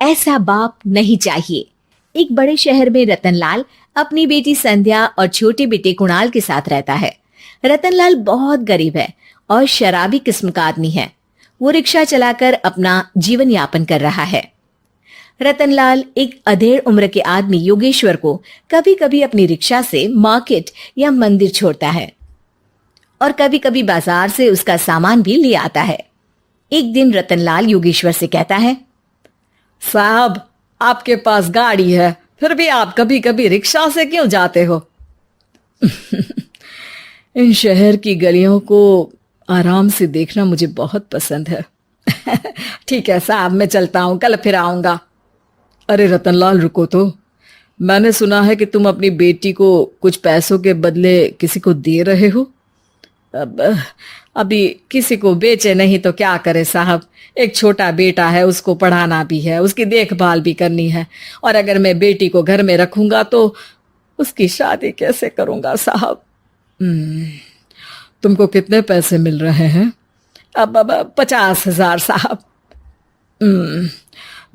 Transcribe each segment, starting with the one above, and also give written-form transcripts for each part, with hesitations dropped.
ऐसा बाप नहीं चाहिए। एक बड़े शहर में रतनलाल अपनी बेटी संध्या और छोटे बेटे कुणाल के साथ रहता है। रतनलाल बहुत गरीब है और शराबी किस्म का आदमी है। वो रिक्शा चलाकर अपना जीवन यापन कर रहा है। रतनलाल एक अधेड़ उम्र के आदमी योगेश्वर को कभी कभी अपनी रिक्शा से मार्केट या मंदिर छोड़ता है और कभी कभी बाजार से उसका सामान भी ले आता है। एक दिन रतनलाल योगेश्वर से कहता है, साहब, आपके पास गाड़ी है, फिर भी आप कभी कभी रिक्शा से क्यों जाते हो? इन शहर की गलियों को आराम से देखना मुझे बहुत पसंद है। ठीक है साहब, मैं चलता हूं, कल फिर आऊंगा। अरे रतनलाल, रुको तो। मैंने सुना है कि तुम अपनी बेटी को कुछ पैसों के बदले किसी को दे रहे हो। अभी किसी को बेचे नहीं तो क्या करे साहब। एक छोटा बेटा है, उसको पढ़ाना भी है, उसकी देखभाल भी करनी है, और अगर मैं बेटी को घर में रखूंगा तो उसकी शादी कैसे करूंगा साहब। तुमको कितने पैसे मिल रहे हैं? अब 50,000 साहब।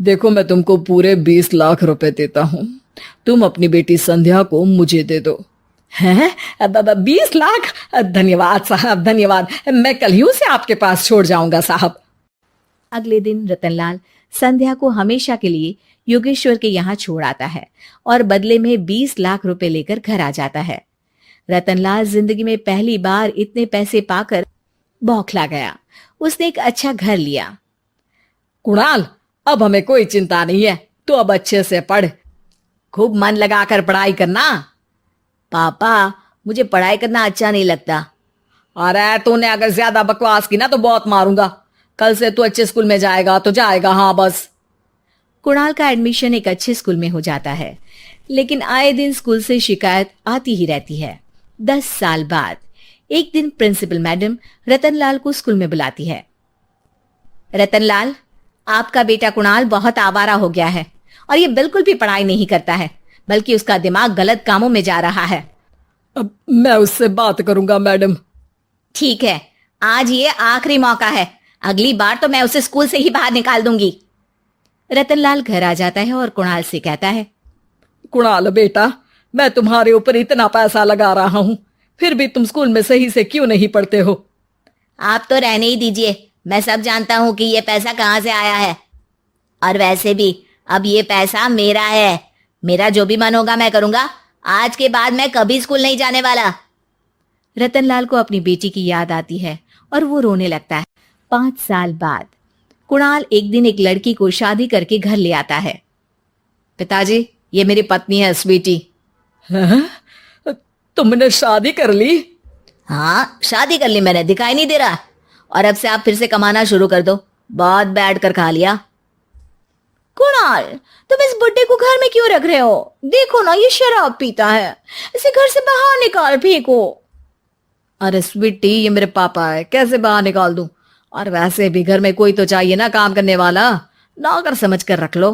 देखो, मैं तुमको पूरे 20 लाख रुपए देता हूं। तुम अपनी बेटी संध्या को मुझे दे दो। हैं? 20 लाख? धन्यवाद साहब, धन्यवाद। मैं कल ही उसे आपके पास छोड़ जाऊंगा साहब। अगले दिन रतनलाल संध्या को हमेशा के लिए योगेश्वर के यहाँ छोड़ आता है और बदले में 20 लाख रुपए लेकर घर आ जाता है। रतनलाल जिंदगी में पहली बार इतने पैसे पाकर बौखला गया। उसने एक अच्छा घर लिया। कुणाल, अब हमें कोई चिंता नहीं है, तो अब अच्छे से पढ़, खूब मन लगाकर पढ़ाई करना। पापा, मुझे पढ़ाई करना अच्छा नहीं लगता। अरे तूने अगर ज्यादा बकवास की ना तो बहुत मारूंगा। कल से तू अच्छे स्कूल में जाएगा तो जाएगा, हाँ बस। कुणाल का एडमिशन एक अच्छे स्कूल में हो जाता है, लेकिन आए दिन स्कूल से शिकायत आती ही रहती है। 10 साल बाद एक दिन प्रिंसिपल मैडम रतनलाल को स्कूल में बुलाती है। रतनलाल, आपका बेटा कुणाल बहुत आवारा हो गया है और ये बिल्कुल भी पढ़ाई नहीं करता है, बल्कि उसका दिमाग गलत कामों में जा रहा है। अब मैं उससे बात करूंगा मैडम। ठीक है, आज ये आखिरी मौका है, अगली बार तो मैं उसे स्कूल से ही बाहर निकाल दूंगी। रतनलाल घर आ जाता है और कुणाल से कहता है, कुणाल बेटा, मैं तुम्हारे ऊपर इतना पैसा लगा रहा हूं, फिर भी तुम स्कूल में सही से क्यों नहीं पढ़ते हो? आप तो रहने ही दीजिए, मैं सब जानता हूं कि ये पैसा कहां से आया है। और वैसे भी अब ये पैसा मेरा है, मेरा जो भी मन होगा मैं करूंगा। आज के बाद मैं कभी स्कूल नहीं जाने वाला। रतनलाल को अपनी बेटी की याद आती है और वो रोने लगता है। 5 साल बाद कुणाल एक दिन एक लड़की को शादी करके घर ले आता है। पिताजी, ये मेरी पत्नी है स्वीटी। तुमने शादी कर ली? हाँ, शादी कर ली मैंने, दिखाई नहीं दे रहा। और अब से आप फिर से कमाना शुरू कर दो, बहुत बैठ कर खा लिया। कुणाल, तुम इस बुड्ढे को घर में क्यों रख रहे हो? देखो ना, ये शराब पीता है, इसे घर से बाहर निकाल फेंको। अरे स्वीटी, ये मेरे पापा है, कैसे बाहर निकाल दूं? और वैसे भी घर में कोई तो चाहिए ना काम करने वाला, नौकर समझ कर रख लो।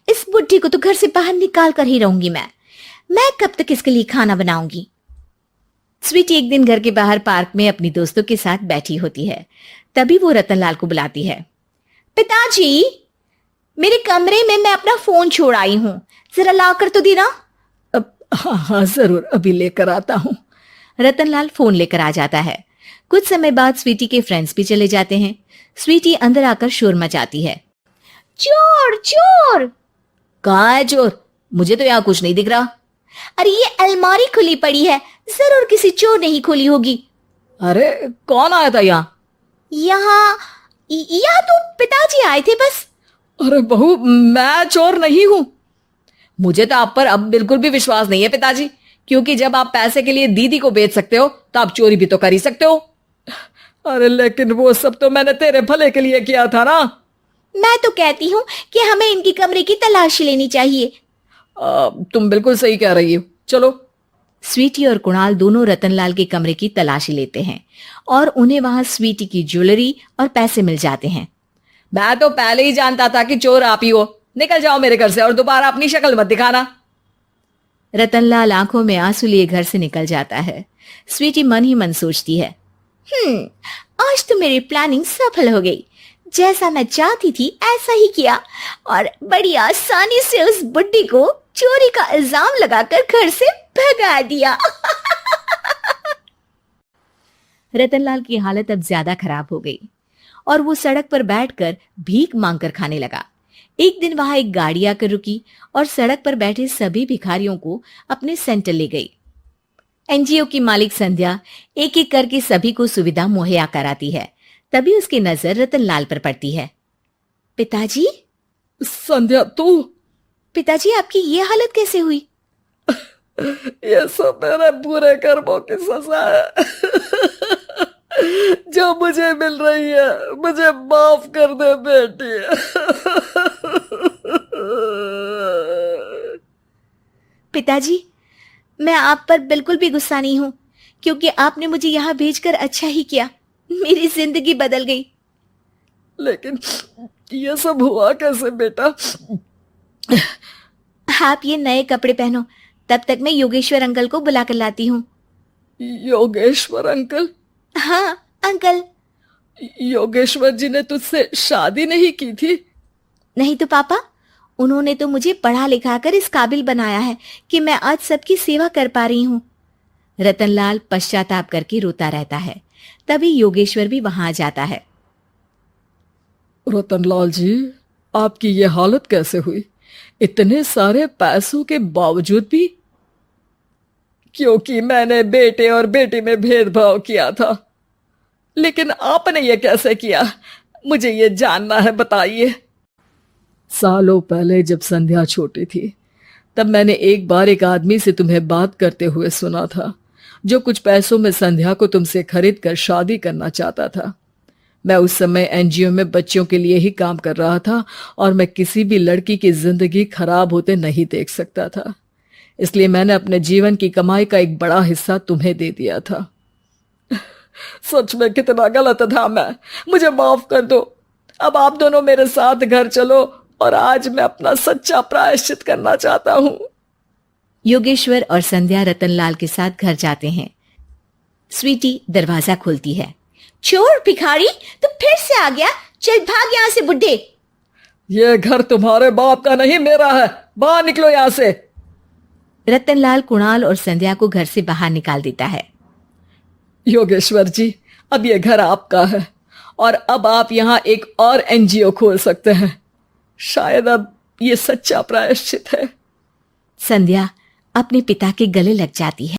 इस बुड्ढी को तो घर से बाहर निकाल कर ही रहूंगी मैं कब तक इसके लिए खाना बनाऊंगी। स्वीटी एक दिन घर के बाहर पार्क में अपनी दोस्तों के साथ बैठी होती है। तभी वो रतनलाल को बुलाती है। पिताजी, मेरे कमरे में मैं अपना फोन छोड़ आई हूं, जरा लाकर तो देना। हाँ जरूर, अभी लेकर आता हूं। रतनलाल फोन लेकर आ जाता है। कुछ समय बाद स्वीटी के फ्रेंड्स भी चले जाते हैं। स्वीटी अंदर आकर शोर मचाती है। चोर चोर! कहाँ है चोर? मुझे तो यहाँ कुछ नहीं दिख रहा। अरे ये अलमारी खुली पड़ी है, जरूर किसी चोर ने ही खोली होगी। अरे कौन आया था यहाँ? यहाँ तो पिताजी आए थे बस। अरे बहू, मैं चोर नहीं हूं। मुझे तो आप पर अब बिल्कुल भी विश्वास नहीं है पिताजी, क्योंकि जब आप पैसे के लिए दीदी को बेच सकते हो तो आप चोरी भी तो कर ही सकते हो। अरे लेकिन वो सब तो मैंने तेरे भले के लिए किया था ना। मैं तो कहती हूँ कि हमें इनकी कमरे की तलाशी लेनी चाहिए। तुम बिल्कुल सही कह रही हो, चलो। स्वीटी और कुणाल दोनों रतनलाल के कमरे की तलाशी लेते हैं और उन्हें वहां स्वीटी की ज्वेलरी और पैसे मिल जाते हैं। मैं तो पहले ही जानता था कि चोर आप ही हो। निकल जाओ मेरे घर से और दोबारा अपनी शक्ल मत दिखाना। रतनलाल आंखों में आंसू लिए घर से निकल जाता है। स्वीटी मन ही मन सोचती है, आज तो मेरी प्लानिंग सफल हो गई। जैसा मैं चाहती थी ऐसा ही किया और बड़ी आसानी से उस बुड्ढी को चोरी का इल्जाम लगाकर घर से भगा दिया। रतनलाल की हालत अब ज्यादा खराब हो गई और वो सड़क पर बैठकर भीख मांगकर खाने लगा। एक दिन वहां एक गाड़ी आकर रुकी और सड़क पर बैठे सभी भिखारियों को अपने सेंटर ले गई। एनजीओ की मालिक संध्या एक एक करके सभी को सुविधा मुहैया कराती है। तभी उसकी नजर रतनलाल पर पड़ती है। पिताजी, संध्या तू? पिताजी आपकी ये हालत कैसे हुई? ये सब मेरे बुरे कर्मों की सजा है जो मुझे मिल रही है। मुझे माफ कर दे बेटी। पिताजी, मैं आप पर बिल्कुल भी गुस्सा नहीं हूं, क्योंकि आपने मुझे यहां भेजकर अच्छा ही किया। मेरी जिंदगी बदल गई। लेकिन ये सब हुआ कैसे बेटा? आप ये नए कपड़े पहनो, तब तक मैं योगेश्वर अंकल को बुला कर लाती हूँ। योगेश्वर अंकल? हाँ अंकल। योगेश्वर जी ने तुझसे शादी नहीं की थी? नहीं तो पापा, उन्होंने तो मुझे पढ़ा लिखा कर इस काबिल बनाया है कि मैं आज सबकी सेवा कर पा रही हूँ। रतनलाल पश्चाताप करके रोता रहता है। तभी योगेश्वर भी वहां आ जाता है। रतनलाल जी, आपकी ये हालत कैसे हुई? इतने सारे पैसों के बावजूद भी? क्योंकि मैंने बेटे और बेटी में भेदभाव किया था। लेकिन आपने ये कैसे किया? मुझे ये जानना है, बताइए। सालों पहले जब संध्या छोटी थी, तब मैंने एक बार एक आदमी से तुम्हें बात करते हुए सुना था, जो कुछ पैसों में संध्या को तुमसे खरीद कर शादी करना चाहता था। मैं उस समय एनजीओ में बच्चों के लिए ही काम कर रहा था और मैं किसी भी लड़की की जिंदगी खराब होते नहीं देख सकता था। इसलिए मैंने अपने जीवन की कमाई का एक बड़ा हिस्सा तुम्हें दे दिया था। सच में कितना गलत था मैं। मुझे माफ कर दो। अब आप दोनों मेरे साथ घर चलो और आज मैं अपना सच्चा प्रायश्चित करना चाहता हूं। योगेश्वर और संध्या रतनलाल के साथ घर जाते हैं। स्वीटी दरवाजा खोलती है। चोर भिखारी, तू फिर से आ गया? चल भाग यहाँ से बुड्ढे। ये घर तुम्हारे बाप का नहीं, मेरा है। बाहर निकलो यहाँ से। रतनलाल कुणाल और संध्या को घर से बाहर निकाल देता है। योगेश्वर जी, अब ये घर आपका है और अब आप यहाँ एक और एनजीओ खोल सकते हैं। शायद अब ये सच्चा प्रायश्चित है। संध्या अपने पिता के गले लग जाती है।